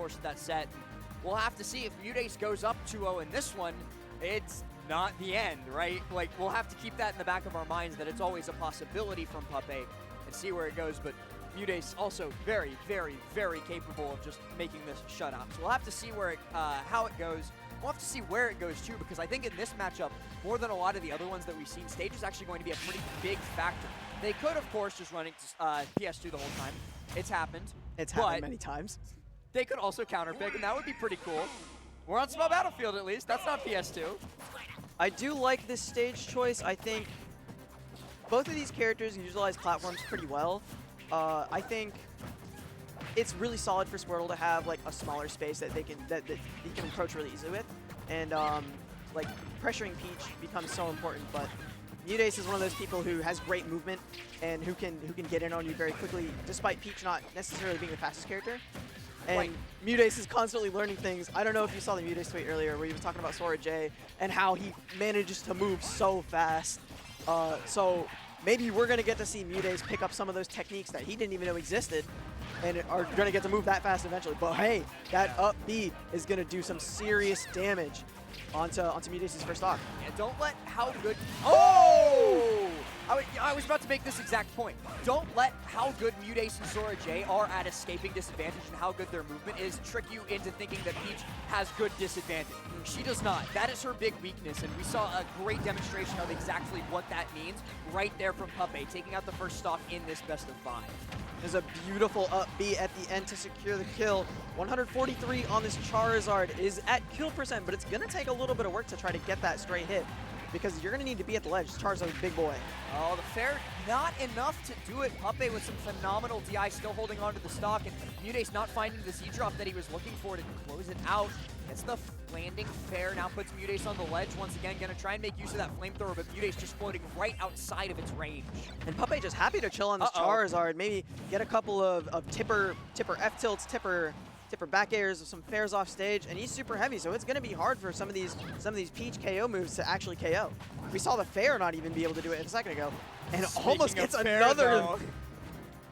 course of that set. We'll have to see if MuteAce goes up 2-0 in this one. It's not the end, right? Like, we'll have to keep that in the back of our minds that it's always a possibility from Puppeh and see where it goes. But MuteAce also very, very, very capable of just making this shutout. So we'll have to see where it, how it goes. We'll have to see where it goes too, because I think in this matchup, more than a lot of the other ones that we've seen, stage is actually going to be a pretty big factor. They could, of course, just run PS2 the whole time. It's happened. It's happened many times. They could also counterpick, and that would be pretty cool. We're on Small Battlefield at least. That's not PS2. I do like this stage choice. I think both of these characters utilize platforms pretty well. I think it's really solid for Squirtle to have like a smaller space that they can he can approach really easily with, and like pressuring Peach becomes so important. But MuteAce is one of those people who has great movement and who can get in on you very quickly, despite Peach not necessarily being the fastest character. And right. MuteAce is constantly learning things. I don't know if you saw the MuteAce tweet earlier where he was talking about Sora J and how he manages to move so fast. So maybe we're going to get to see MuteAce pick up some of those techniques that he didn't even know existed and are going to get to move that fast eventually. But hey, that up B is going to do some serious damage onto MuteAce's first stock. Yeah, don't let how good... Oh! I was about to make this exact point. Don't let how good MuteAce and Sora J are at escaping disadvantage and how good their movement is trick you into thinking that Peach has good disadvantage. She does not. That is her big weakness, and we saw a great demonstration of exactly what that means right there from Puppeh, taking out the first stock in this best of 5. There's a beautiful up B at the end to secure the kill. 143 on this Charizard is at kill percent, but it's going to take a little bit of work to try to get that straight hit, because you're going to need to be at the ledge. Charizard's a big boy. Oh, the fair, not enough to do it. Puppeh with some phenomenal DI, still holding on to the stock, and MuteAce not finding the Z-drop that he was looking for to close it out. Gets the landing fair, now puts MuteAce on the ledge. Once again, going to try and make use of that flamethrower, but MuteAce just floating right outside of its range. And Puppeh just happy to chill on this Charizard, maybe get a couple of tipper F-tilts, tipper back airs, some fairs off stage, and he's super heavy, so it's going to be hard for some of these Peach KO moves to actually KO. We saw the fair not even be able to do it a second ago, and almost gets another.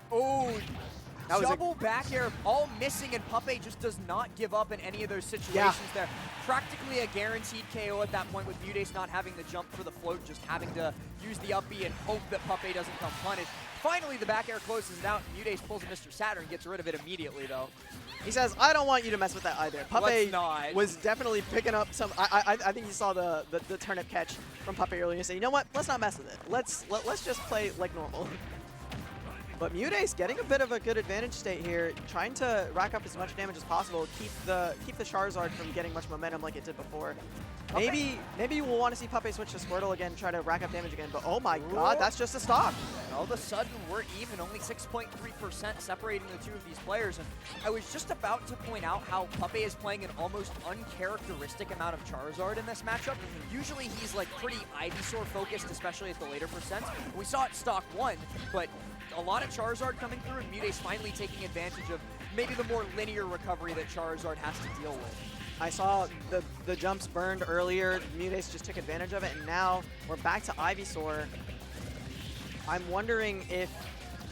Oh, double back air, all missing, and Puppeh just does not give up in any of those situations there. Practically a guaranteed KO at that point with MuteAce not having the jump for the float, just having to use the up B and hope that Puppeh doesn't come punished. Finally, the back air closes it out, and MuteAce pulls a Mr. Saturn, gets rid of it immediately, though. He says, I don't want you to mess with that either. Puppeh was definitely picking up some, I think you saw the turnip catch from Puppeh earlier and say, you know what, let's not mess with it. Let's just play like normal. But MuteAce getting a bit of a good advantage state here, trying to rack up as much damage as possible, keep the Charizard from getting much momentum like it did before. Maybe we'll want to see Puppeh switch to Squirtle again, try to rack up damage again, but oh my god, that's just a stock. All of a sudden, we're even, only 6.3% separating the two of these players, and I was just about to point out how Puppeh is playing an almost uncharacteristic amount of Charizard in this matchup. Usually he's like pretty Ivysaur focused, especially at the later percents. We saw it stock 1, but a lot of Charizard coming through, and MuteAce finally taking advantage of maybe the more linear recovery that Charizard has to deal with. I saw the jumps burned earlier, MuteAce just took advantage of it, and now we're back to Ivysaur. I'm wondering if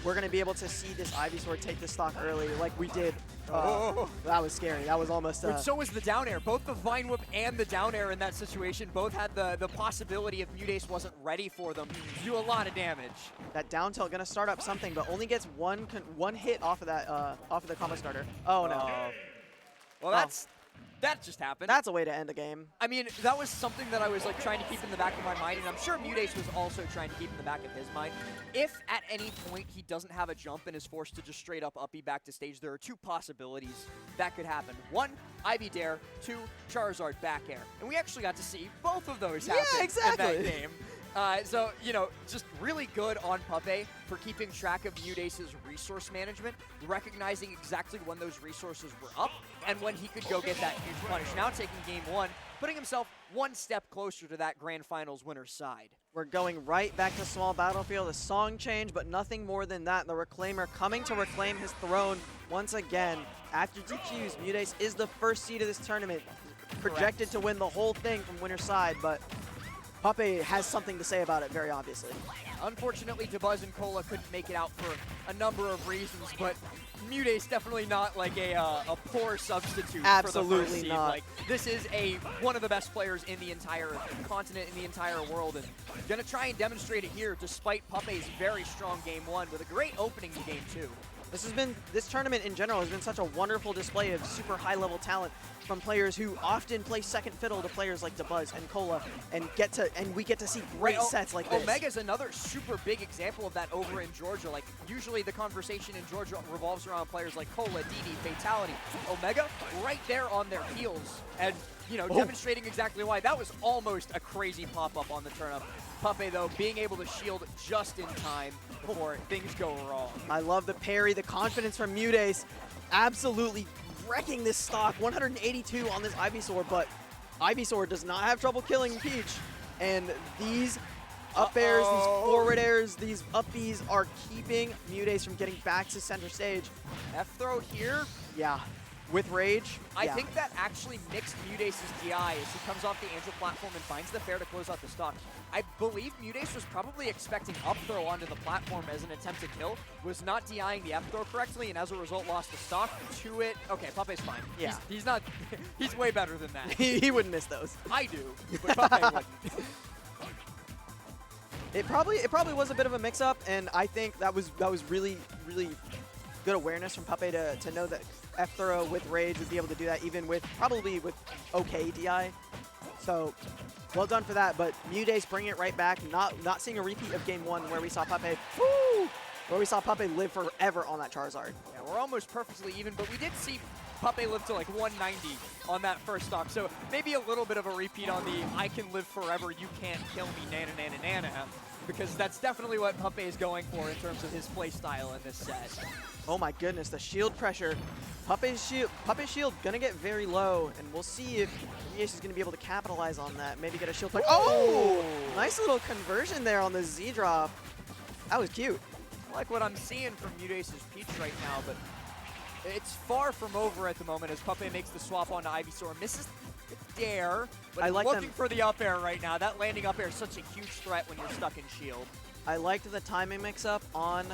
we're going to be able to see this Ivysaur take the stock early like we did. That was scary. That was almost... so was the down air. Both the Vine Whip and the down air in that situation both had the possibility, if MuteAce wasn't ready for them, to do a lot of damage. That down tilt going to start up something, but only gets one hit off of that off of the combo starter. Oh no. Well, that just happened. That's a way to end the game. I mean, that was something that I was like trying to keep in the back of my mind, and I'm sure MuteAce was also trying to keep in the back of his mind. If at any point he doesn't have a jump and is forced to just straight up uppy back to stage, there are two possibilities that could happen. One, Ivy Dare. Two, Charizard back air. And we actually got to see both of those happen in that game. So, you know, just really good on Puppeh for keeping track of MuteAce's resource management, recognizing exactly when those resources were up and when he could go get that huge punish. Now taking game 1, putting himself one step closer to that Grand Finals winner's side. We're going right back to Small Battlefield. A song change, but nothing more than that. The Reclaimer coming to reclaim his throne once again. After DQs, MuteAce is the first seed of this tournament, projected to win the whole thing from winner's side, but Puppeh has something to say about it, very obviously. Unfortunately, Dabuz and Cola couldn't make it out for a number of reasons, but MuteAce definitely not like a poor substitute Absolutely for the first seed. not. Like, this is one of the best players in the entire continent, in the entire world, and gonna try and demonstrate it here despite Puppeh's very strong game one with a great opening to game two. This tournament in general has been such a wonderful display of super high level talent from players who often play second fiddle to players like Dabuz and Cola, and we get to see great sets like this. Omega's another super big example of that over in Georgia. Like, usually the conversation in Georgia revolves around players like Cola, DD, Fatality. Omega right there on their heels, and demonstrating exactly why. That was almost a crazy pop-up on the turn-up. Puppeh, though, being able to shield just in time before things go wrong. I love the parry, the confidence from MuteAce, absolutely wrecking this stock. 182 on this Ivysaur, but Ivysaur does not have trouble killing Peach. And these up airs, these forward airs, these up Bs are keeping MuteAce from getting back to center stage. F-throw here. Yeah. With Rage, I think that actually mixed MuteAce's DI as he comes off the Angel platform and finds the fair to close out the stock. I believe MuteAce was probably expecting up throw onto the platform as an attempt to kill, was not DIing the F throw correctly, and as a result lost the stock to it. Okay, Puppeh's fine. Yeah. He's not, he's way better than that. he wouldn't miss those. I do, but Puppeh wouldn't. It probably was a bit of a mix-up, and I think that was really good awareness from Puppeh to know that F throw with Rage would be able to do that, even with probably with okay DI. So well done for that. But MuteAce bringing it right back, not seeing a repeat of game one where we saw Puppeh live forever on that Charizard. Yeah, we're almost perfectly even, but we did see Puppeh live to like 190 on that first stock, so maybe a little bit of a repeat on the I can live forever, you can't kill me, nana, because that's definitely what Puppeh is going for in terms of his play style in this set. Oh my goodness, the shield pressure. Puppeh's shield gonna get very low, and we'll see if MuteAce is gonna be able to capitalize on that. Maybe get a shield play. Oh! Nice little conversion there on the Z drop. That was cute. I like what I'm seeing from MuteAce's Peach right now, but it's far from over at the moment as Puppeh makes the swap onto Ivysaur. Misses the dare, but looking for the up air right now. That landing up air is such a huge threat when you're stuck in shield. I liked the timing mix-up on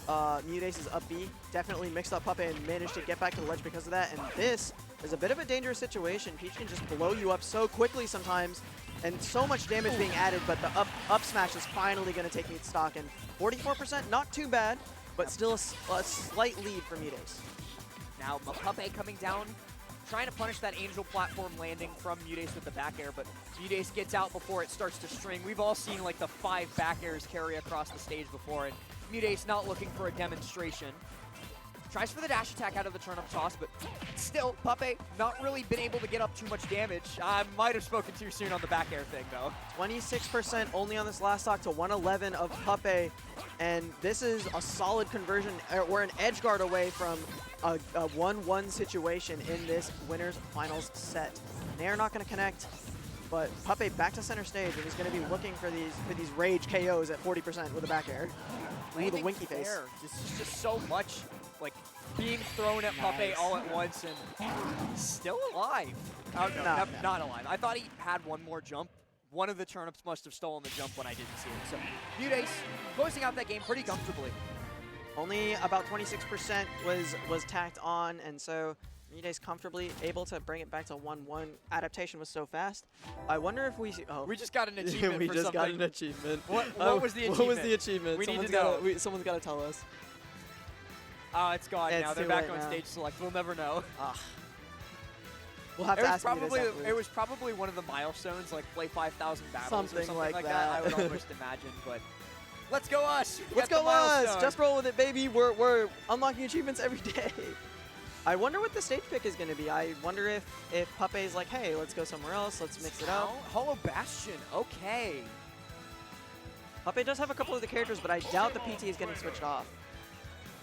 MuteAce's up B. Definitely mixed up Puppeh and managed to get back to the ledge because of that. And this is a bit of a dangerous situation. Peach can just blow you up so quickly sometimes, and so much damage being added, but the up smash is finally going to take me stock. And 44%, not too bad, but still a slight lead for MuteAce. Now Puppeh coming down, trying to punish that Angel platform landing from MuteAce with the back air, but MuteAce gets out before it starts to string. We've all seen like the 5 back airs carry across the stage before, and MuteAce not looking for a demonstration. Tries for the dash attack out of the turn-up toss, but still, Puppeh not really been able to get up too much damage. I might have spoken too soon on the back air thing, though. 26% only on this last stock to 111 of Puppeh, and this is a solid conversion. We're an edge guard away from a 1-1 situation in this winner's finals set. They're not going to connect, but Puppeh back to center stage, and he's going to be looking for these rage KOs at 40% with a back air. Ooh, the winky face. Just so much like being thrown at Puppeh all at once, and he's still alive. Oh, no, not alive. I thought he had one more jump. One of the turnips must have stolen the jump when I didn't see it. So MuteAce closing out that game pretty comfortably. Only about 26% was tacked on, and so MuteAce comfortably able to bring it back to 1-1. Adaptation was so fast. I wonder if we see, we just got an achievement we for just something. got an achievement. What was the achievement? What was the achievement? We need to know. Someone's got to tell us. Oh, it's gone It's now. They're too back late on now. stage select. We'll never know. We'll have to ask MuteAce it was probably one of the milestones, like play 5,000 battles Something or something like that. I would almost imagine, but let's go us. Let's go us. Just roll with it, baby. We're unlocking achievements every day. I wonder what the stage pick is going to be. I wonder if Puppeh's like, hey, let's go somewhere else. Let's mix it up. Hollow Bastion. Okay. Puppeh does have a couple of the characters, but I doubt the PT is getting switched off.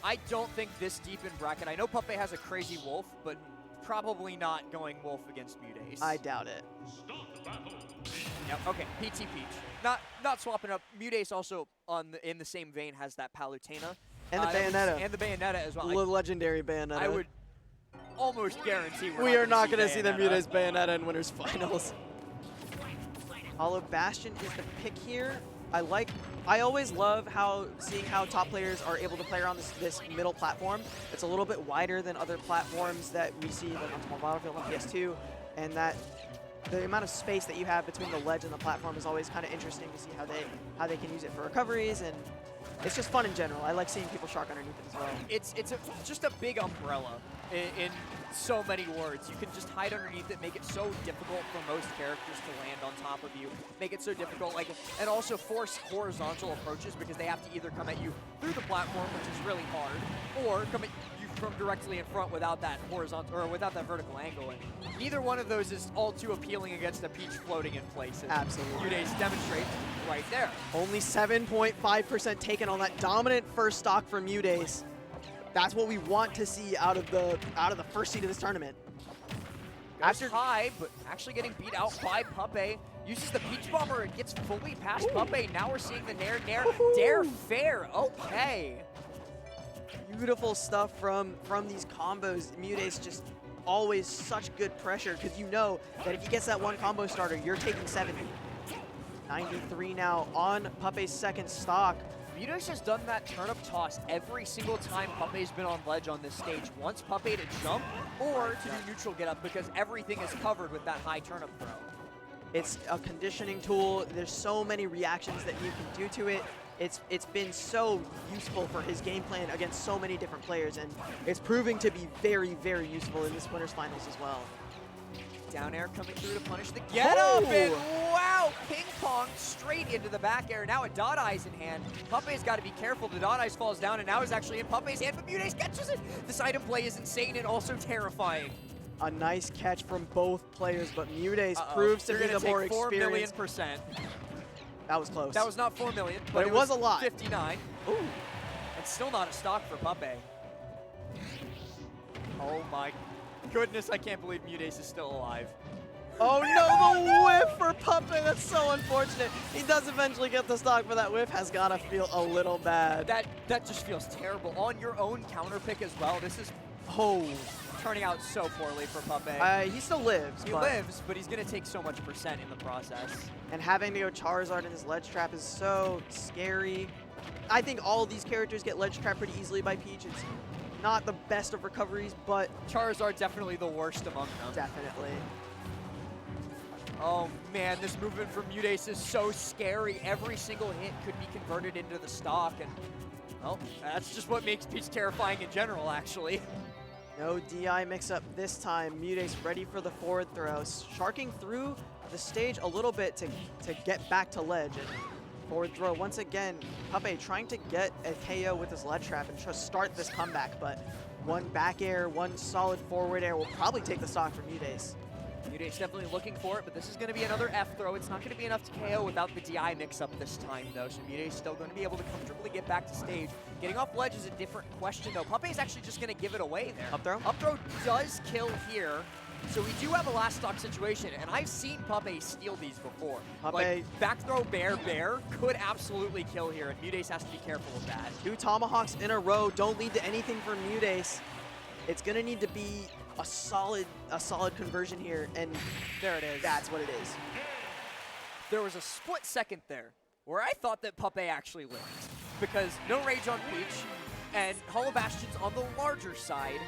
I don't think this deep in bracket. I know Puppeh has a crazy wolf, but probably not going wolf against MuteAce. I doubt it. Yep. Okay. PT Peach. Not swapping up. MuteAce also in the same vein has that Palutena. And the Bayonetta. And the Bayonetta as well. The legendary Bayonetta. I would almost guarantee we are not going to see the Bayonetta. MuteAce Bayonetta in winners finals. Hollow Bastion is the pick here. I like I always love seeing how top players are able to play around this middle platform. It's a little bit wider than other platforms that we see like on Small Battlefield on PS2, and that the amount of space that you have between the ledge and the platform is always kind of interesting to see how they can use it for recoveries, and it's just fun in general. I like seeing people shark underneath it as well. It's just a big umbrella in so many words. You can just hide underneath it, make it so difficult for most characters to land on top of you, make it so difficult, and also force horizontal approaches because they have to either come at you through the platform, which is really hard, or come at you from directly in front without that horizontal or without that vertical angle. And neither one of those is all too appealing against a Peach floating in place. Absolutely. MuteAce demonstrates right there. Only 7.5% taken on that dominant first stock from MuteAce. That's what we want to see out of the first seed of this tournament. After high, but actually getting beat out by Puppeh. Uses the Peach Bomber and gets fully past Puppeh. Now we're seeing the Nair, Dare fair. Okay. Beautiful stuff from these combos. MuteAce just always such good pressure because you know that if he gets that one combo starter, you're taking 70. 93 now on Puppeh's second stock. MuteAce has done that turnip toss every single time Puppeh's been on ledge on this stage. Wants Puppeh to jump or to do neutral get up because everything is covered with that high turnip throw. It's a conditioning tool. There's so many reactions that you can do to it. It's been so useful for his game plan against so many different players, and it's proving to be very, very useful in this Winners Finals as well. Down air coming through to punish the get up, and wow, ping pong straight into the back air. Now a dot eyes in hand. Puppeh's got to be careful. The dot eyes falls down, and now is actually in Puppeh's hand, but MuteAce catches it. This item play is insane and also terrifying. A nice catch from both players, but MuteAce proves to be the more experienced. 4,000,000%. That was close. That was not 4 million, but it was a lot. 59. Ooh. And still not a stock for Puppeh. Oh my goodness, I can't believe MuteAce is still alive. Oh no, the whiff for Puppeh. That's so unfortunate. He does eventually get the stock, but that whiff has got to feel a little bad. That just feels terrible. On your own counter pick as well. This is turning out so poorly for Puppeh. He still lives. He lives, but he's going to take so much percent in the process. And having to go Charizard in his ledge trap is so scary. I think all of these characters get ledge trapped pretty easily by Peach. It's not the best of recoveries, but Charizard definitely the worst among them. Definitely. Oh man, this movement from MuteAce is so scary. Every single hit could be converted into the stock, and well, that's just what makes Peach terrifying in general, actually. No DI mix-up this time. MuteAce ready for the forward throw. Sharking through the stage a little bit to get back to ledge. And forward throw once again. Puppeh trying to get a KO with his ledge trap and just start this comeback. But one back air, one solid forward air will probably take the stock from MuteAce. MuteAce definitely looking for it, but this is going to be another F throw. It's not going to be enough to KO without the DI mix-up this time, though. So MuteAce still going to be able to comfortably get back to stage. Getting off ledge is a different question, though. Puppeh's actually just going to give it away there. Up throw? Up throw does kill here. So we do have a last stock situation, and I've seen Puppeh steal these before. Puppeh. Like, back throw bear could absolutely kill here, and MuteAce has to be careful of that. 2 tomahawks in a row don't lead to anything for MuteAce. It's going to need to be a solid conversion here, and there it is. That's what it is. There was a split second there where I thought that Puppeh actually lived, because no rage on Peach, and Hollow Bastion's on the larger side.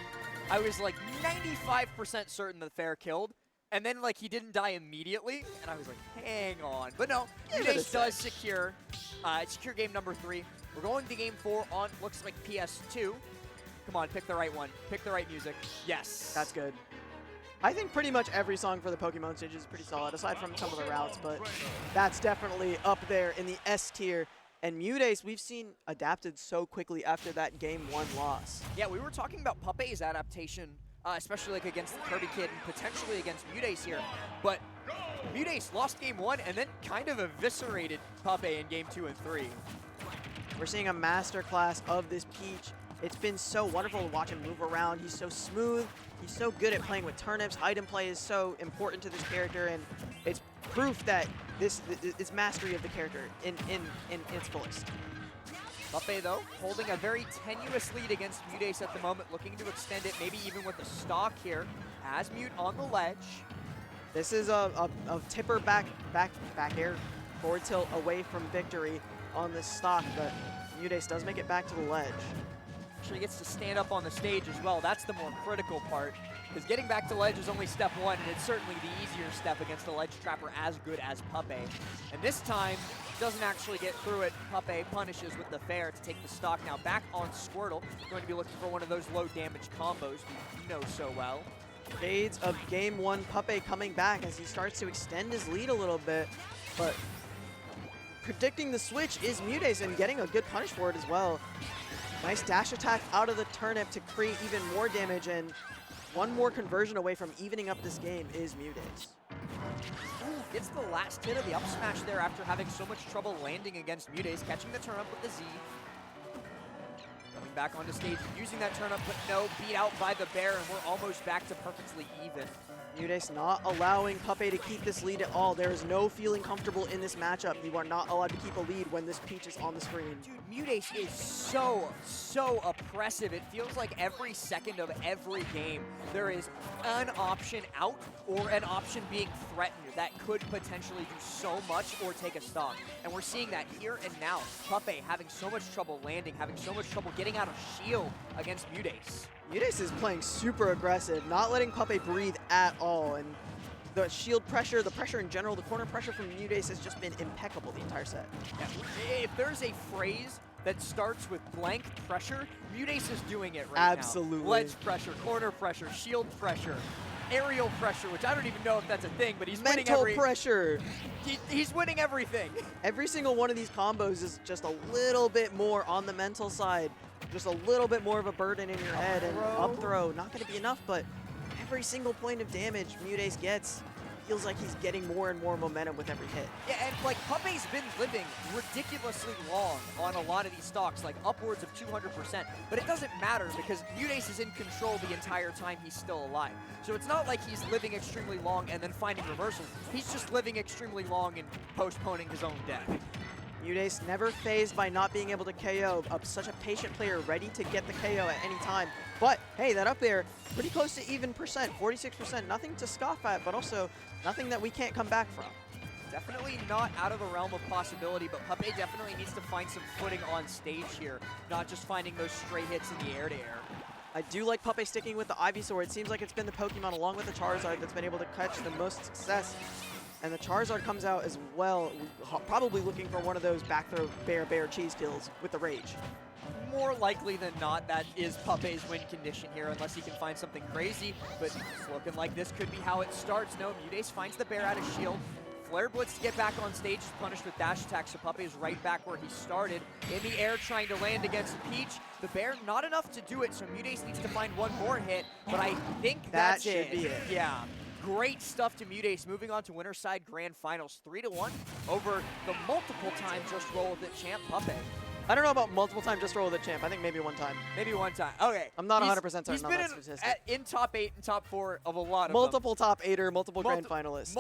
I was like 95% certain that Fair killed, and then like he didn't die immediately, and I was like, hang on. But no, MuteAce does secure game number 3. We're going to game 4 on, looks like PS2. Come on, pick the right one. Pick the right music. Yes. That's good. I think pretty much every song for the Pokemon stage is pretty solid, aside from some of the routes, but that's definitely up there in the S tier. And MuteAce, we've seen adapted so quickly after that Game 1 loss. Yeah, we were talking about Puppeh's adaptation, especially like against the Kirby Kid and potentially against MuteAce here. But MuteAce lost Game 1 and then kind of eviscerated Puppeh in Game 2 and 3. We're seeing a masterclass of this Peach. It's been so wonderful to watch him move around. He's so smooth. He's so good at playing with turnips. Item play is so important to this character, and it's proof that this mastery of the character in its fullest. Puppeh, though, holding a very tenuous lead against MuteAce at the moment, looking to extend it, maybe even with a stock here. Has Mute on the ledge. This is a tipper back air forward tilt away from victory. on this stock, but MuteAce does make it back to the ledge. Actually gets to stand up on the stage as well. That's the more critical part, because getting back to ledge is only step one, and it's certainly the easier step against a ledge trapper as good as Puppeh. And this time, doesn't actually get through it. Puppeh punishes with the fair to take the stock. Now back on Squirtle, going to be looking for one of those low damage combos we know so well. Shades of game one, Puppeh coming back as he starts to extend his lead a little bit, but predicting the switch is MuteAce and getting a good punish for it as well. Nice dash attack out of the turnip to create even more damage, and one more conversion away from evening up this game is MuteAce. Ooh, gets the last hit of the up smash there after having so much trouble landing against MuteAce, catching the turnip with the Z. Coming back onto stage, using that turnip, but no, beat out by the bear, and we're almost back to perfectly even. MuteAce not allowing Puppeh to keep this lead at all. There is no feeling comfortable in this matchup. You are not allowed to keep a lead when this peach is on the screen. Dude, MuteAce is so oppressive. It feels like every second of every game there is an option out or an option being threatened that could potentially do so much or take a stock. And we're seeing that here and now. Puppeh having so much trouble landing, having so much trouble getting out of shield against MuteAce. MuteAce is playing super aggressive, not letting Puppeh breathe at all, and the shield pressure, the pressure in general, the corner pressure from MuteAce has just been impeccable the entire set. Yeah, if there's a phrase that starts with blank pressure, MuteAce is doing it right now. Absolutely. Ledge pressure, corner pressure, shield pressure, aerial pressure, which I don't even know if that's a thing, but he's winning Mental pressure. He's winning everything. Every single one of these combos is just a little bit more on the mental side. Just a little bit more of a burden in your head, and up throw, not going to be enough, but every single point of damage MuteAce gets feels like he's getting more and more momentum with every hit. Yeah, and like Puppeh's been living ridiculously long on a lot of these stocks, like upwards of 200%, but it doesn't matter because MuteAce is in control the entire time he's still alive. So it's not like he's living extremely long and then finding reversals. He's just living extremely long and postponing his own death. MuteAce never phased by not being able to KO. Such a patient player, ready to get the KO at any time. But hey, that up there, pretty close to even percent, 46%. Nothing to scoff at, but also nothing that we can't come back from. Definitely not out of the realm of possibility, but Puppeh definitely needs to find some footing on stage here, not just finding those stray hits in the air-to-air. I do like Puppeh sticking with the Ivysaur. It seems like it's been the Pokemon along with the Charizard that's been able to catch the most success. And the Charizard comes out as well, probably looking for one of those back throw bear cheese kills with the Rage. More likely than not, that is Puppeh's win condition here, unless he can find something crazy. But it's looking like this could be how it starts. No, MuteAce finds the bear out of shield. Flare Blitz to get back on stage, is punished with dash attack, so Puppeh is right back where he started. In the air, trying to land against Peach. The bear, not enough to do it, so MuteAce needs to find one more hit, but I think that's it. That should be it. Yeah. Great stuff to MuteAce. Moving on to Winter Side Grand Finals, 3-1 over the multiple time Just Roll With It champ, Puppeh. I don't know about multiple time Just Roll With It champ. I think maybe one time. Maybe one time. Okay. I'm not 100% certain he's on been that statistic. in top 8 and top 4 of a lot of multiple them. top 8er, multiple grand finalists.